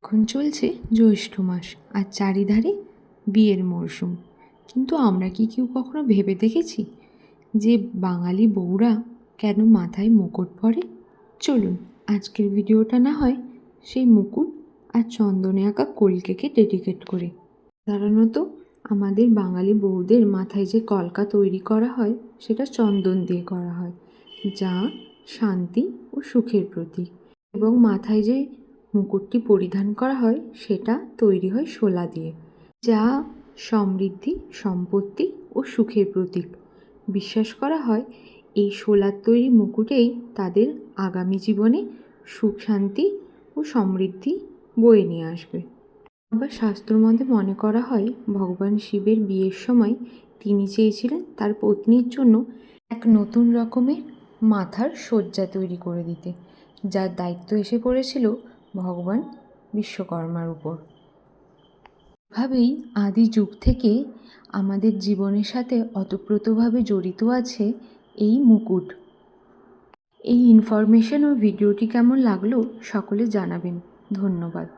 এখন চলছে জ্যৈষ্ঠ মাস আর চারিধারে বিয়ের মরশুম। কিন্তু আমরা কি কেউ কখনো ভেবে দেখেছি যে বাঙালি বউরা কেন মাথায় মুকুট পরে? চলুন আজকের ভিডিওটা না হয় সেই মুকুট আর চন্দনে আঁকা কলকেকে ডেডিকেট করে। সাধারণত আমাদের বাঙালি বউদের মাথায় যে কলকা তৈরি করা হয় সেটা চন্দন দিয়ে করা হয়, যা শান্তি ও সুখের প্রতীক। এবং মাথায় যে মুকুটটি পরিধান করা হয় সেটা তৈরি হয় শোলা দিয়ে, যা সমৃদ্ধি, সম্পত্তি ও সুখের প্রতীক। বিশ্বাস করা হয় এই শোলার তৈরি মুকুটেই তাদের আগামী জীবনে সুখ, শান্তি ও সমৃদ্ধি বয়ে নিয়ে আসবে। আবার শাস্ত্রমতে মনে করা হয় ভগবান শিবের বিয়ের সময় তিনি চেয়েছিলেন তার পত্নীর জন্য এক নতুন রকমের মাথার সজ্জা তৈরি করে দিতে, যার দায়িত্ব এসে পড়েছিল ভগবান বিশ্বকর্মার উপর। এভাবেই আদি যুগ থেকে আমাদের জীবনের সাথে ওতপ্রোতভাবে জড়িত আছে এই মুকুট। এই ইনফরমেশন ও ভিডিওটি কেমন লাগলো সকলে জানাবেন। ধন্যবাদ।